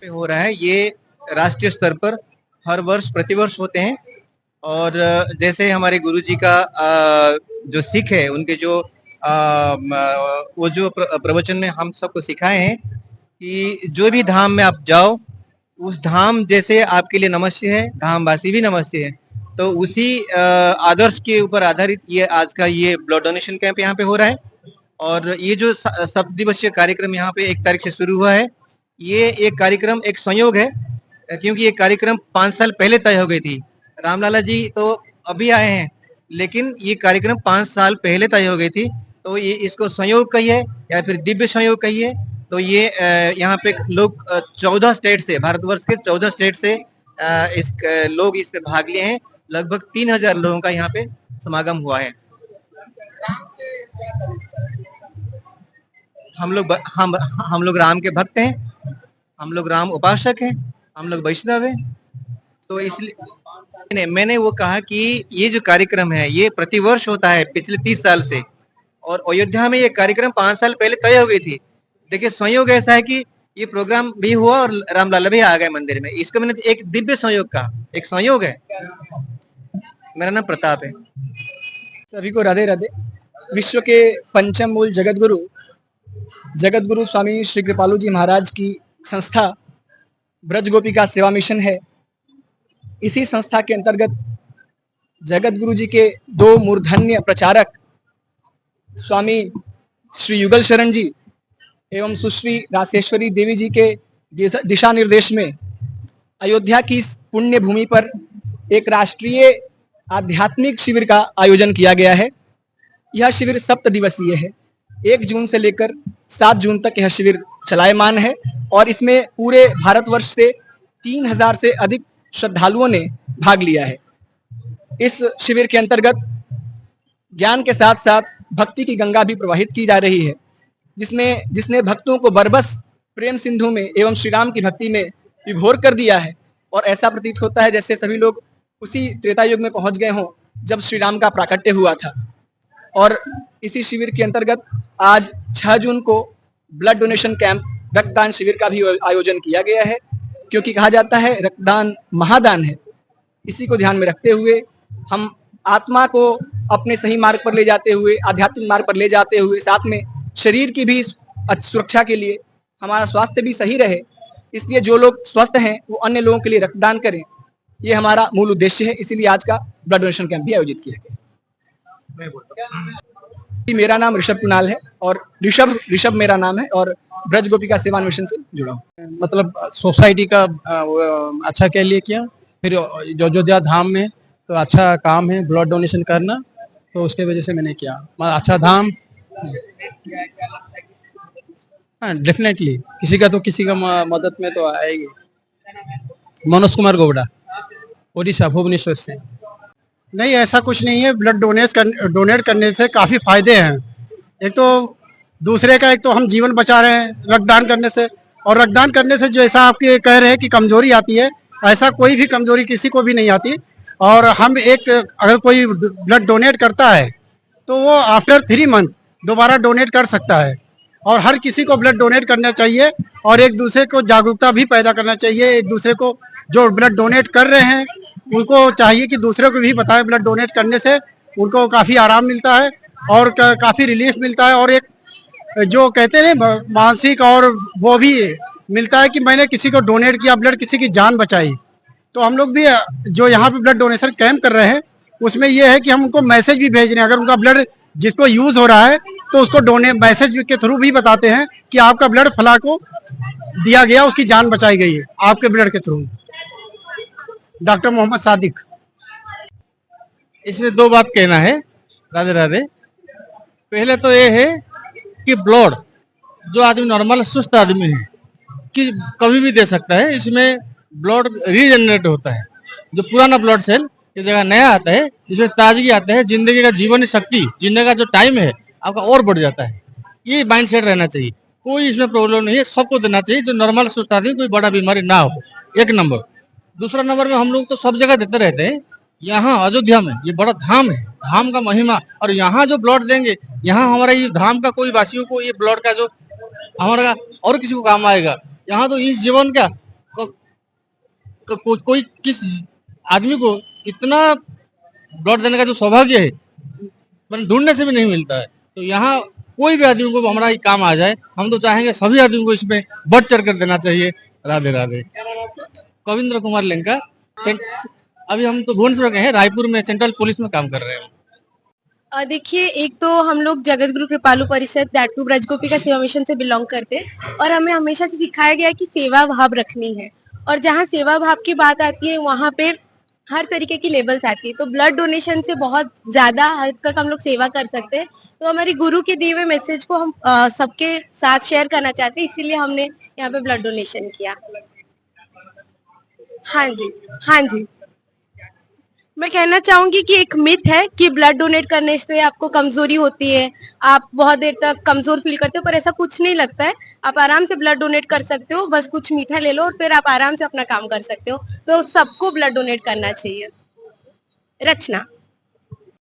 पे हो रहा है ये राष्ट्रीय स्तर पर हर वर्ष प्रतिवर्ष होते हैं। और जैसे हमारे गुरुजी का जो सिख है उनके जो वो जो प्रवचन में हम सबको सिखाए हैं कि जो भी धाम में आप जाओ उस धाम जैसे आपके लिए नमस्ते है, धामवासी भी नमस्ते है। तो उसी आदर्श के ऊपर आधारित ये आज का ये ब्लड डोनेशन कैंप यहाँ पे हो रहा है। और ये जो 7 दिवसीय कार्यक्रम यहाँ पे 1 तारीख से शुरू हुआ है, ये एक कार्यक्रम एक संयोग है, क्योंकि ये कार्यक्रम 5 साल पहले तय हो गई थी। रामलाला जी तो अभी आए हैं, लेकिन ये कार्यक्रम 5 साल पहले तय हो गई थी। तो ये इसको संयोग कहिए या फिर दिव्य संयोग कहिए। तो ये यहाँ पे लोग 14 स्टेट से, भारतवर्ष के 14 स्टेट से लोग इसमें भाग लिए हैं। लगभग 3000 लोगों का यहाँ पे समागम हुआ है। हम लोग राम के भक्त हैं, हम लोग राम उपासक हैं, हम लोग वैष्णव हैं। तो इसलिए मैंने वो कहा कि ये जो कार्यक्रम है ये प्रतिवर्ष होता है पिछले 30 साल से। और अयोध्या में ये कार्यक्रम 5 साल पहले तय हो गई थी। देखिए संयोग ऐसा है कि ये प्रोग्राम भी हुआ और रामलाला भी आ गए मंदिर में। इसको मैंने एक दिव्य संयोग कहा, एक संयोग है। मेरा नाम प्रताप है। सभी को राधे राधे। विश्व के पंचम मूल जगत गुरु स्वामी श्री कृपालु जी महाराज की संस्था ब्रज गोपिका सेवा मिशन है। इसी संस्था के अंतर्गत जगत गुरु जी के 2 मूर्धन्य प्रचारक स्वामी श्री युगल शरण जी एवं सुश्री रासेश्वरी देवी जी के दिशा निर्देश में अयोध्या की इस पुण्य भूमि पर एक राष्ट्रीय आध्यात्मिक शिविर का आयोजन किया गया है। यह शिविर 7 दिवसीय है। 1 जून से लेकर 7 जून तक यह शिविर चलायमान है और इसमें पूरे भारतवर्ष से 3000 से अधिक श्रद्धालुओं ने भाग लिया है। इस शिविर के अंतर्गत ज्ञान के साथ साथ भक्ति की गंगा भी प्रवाहित की जा रही है, जिसने भक्तों को बरबस प्रेम सिंधु में एवं श्री राम की भक्ति में विभोर कर दिया है। और ऐसा प्रतीत होता है जैसे सभी लोग उसी त्रेता युग में पहुंच गए हों जब श्री राम का प्राकट्य हुआ था। और इसी शिविर के अंतर्गत आज 6 जून को ब्लड डोनेशन कैंप रक्तदान शिविर का भी आयोजन किया गया है, क्योंकि कहा जाता है रक्तदान महादान है। इसी को ध्यान में रखते हुए हम आत्मा को अपने सही मार्ग पर ले जाते हुए, आध्यात्मिक मार्ग पर ले जाते हुए, साथ में शरीर की भी सुरक्षा के लिए, हमारा स्वास्थ्य भी सही रहे, इसलिए जो लोग स्वस्थ हैं वो अन्य लोगों के लिए रक्तदान करें, ये हमारा मूल उद्देश्य है। इसीलिए आज का ब्लड डोनेशन कैंप भी आयोजित किया गया। मेरा नाम ऋषभ कुणाल है और ऋषभ मेरा नाम है और ब्रज गोपिका सेवा मिशन से जुड़ा हूँ। मतलब सोसाइटी का अच्छा के लिए किया, फिर अयोध्या धाम में तो अच्छा काम है ब्लड डोनेशन करना, तो उसके वजह से मैंने किया। अच्छा धाम, हाँ डेफिनेटली किसी का मदद में तो आएगी। मनोज कुमार गोवड़ा, ओडिशा भुवनेश्वर से। नहीं, ऐसा कुछ नहीं है। ब्लड डोनेट करने से काफ़ी फायदे हैं। एक तो दूसरे का, एक तो हम जीवन बचा रहे हैं रक्तदान करने से, और रक्तदान करने से जैसा आपके कह रहे हैं कि कमजोरी आती है, ऐसा कोई भी कमजोरी किसी को भी नहीं आती। और हम अगर कोई ब्लड डोनेट करता है तो वो आफ्टर 3 मंथ दोबारा डोनेट कर सकता है। और हर किसी को ब्लड डोनेट करना चाहिए और एक दूसरे को जागरूकता भी पैदा करना चाहिए। एक दूसरे को जो ब्लड डोनेट कर रहे हैं उनको चाहिए कि दूसरे को भी बताएं ब्लड डोनेट करने से उनको काफ़ी आराम मिलता है और काफ़ी रिलीफ मिलता है। और एक जो कहते हैं मानसिक और वो भी मिलता है कि मैंने किसी को डोनेट किया ब्लड, किसी की जान बचाई। तो हम लोग भी जो यहाँ पे ब्लड डोनेशन कैंप कर रहे हैं उसमें ये है कि हम उनको मैसेज भी भेज रहे हैं। अगर उनका ब्लड जिसको यूज हो रहा है तो उसको मैसेज के थ्रू भी बताते हैं कि आपका ब्लड फला को दिया गया, उसकी जान बचाई गई है आपके ब्लड के थ्रू। डॉक्टर मोहम्मद सादिक। इसमें 2 बात कहना है, राधे राधे। पहले तो ये है कि ब्लड जो आदमी नॉर्मल सुस्त आदमी है कि कभी भी दे सकता है। इसमें ब्लड रीजनरेट होता है, जो पुराना ब्लड सेल की जगह नया आता है, जिसमें ताजगी आता है, जिंदगी का जीवन शक्ति, जीने का जो टाइम है आपका और बढ़ जाता है। ये माइंड सेट रहना चाहिए। कोई इसमें प्रॉब्लम नहीं है, सबको देना चाहिए जो नॉर्मल सुस्त आदमी, कोई बड़ा बीमारी ना हो। 1 नंबर। दूसरा नंबर में हम लोग तो सब जगह देते रहते हैं। यहाँ अयोध्या में ये बड़ा धाम है, धाम का महिमा। और यहाँ जो ब्लड देंगे, यहाँ हमारा ये धाम का कोई वासियों को ये ब्लड का जो हमारा और किसी को काम आएगा। यहाँ तो इस जीवन का कोई किस आदमी को इतना ब्लड देने का जो सौभाग्य है मतलब ढूंढने से भी नहीं मिलता है। तो यहाँ कोई भी आदमी को हमारा ये काम आ जाए, हम तो चाहेंगे सभी आदमी को इसमें बढ़ चढ़ कर देना चाहिए। राधे राधे। कविंद्र कुमार लेंका। अभी हम तो भुवनेश्वर के हैं, रायपुर में सेंट्रल पुलिस में काम कर रहे हैं। देखिए, एक तो हम लोग जगत गुरु कृपालु परिषद दैट टू ब्रज गोपिका सेवा मिशन से बिलोंग करते हैं और हमें हमेशा से सिखाया गया है कि सेवा भाव रखनी है, और जहाँ सेवा भाव की बात आती है वहाँ पे हर तरीके की लेवल्स आती है। तो ब्लड डोनेशन से बहुत ज्यादा हद तक हम लोग सेवा कर सकते हैं। तो हमारी गुरु के दिए हुए मैसेज को हम सबके साथ शेयर करना चाहते हैं, इसीलिए हमने यहाँ पे ब्लड डोनेशन किया। हाँ जी, हाँ जी। मैं कहना चाहूंगी कि एक मिथ है कि ब्लड डोनेट करने से आपको कमजोरी होती है, आप बहुत देर तक कमजोर फील करते हो, पर ऐसा कुछ नहीं लगता है। आप आराम से ब्लड डोनेट कर सकते हो, बस कुछ मीठा ले लो और फिर आप आराम से अपना काम कर सकते हो। तो सबको ब्लड डोनेट करना चाहिए। रचना।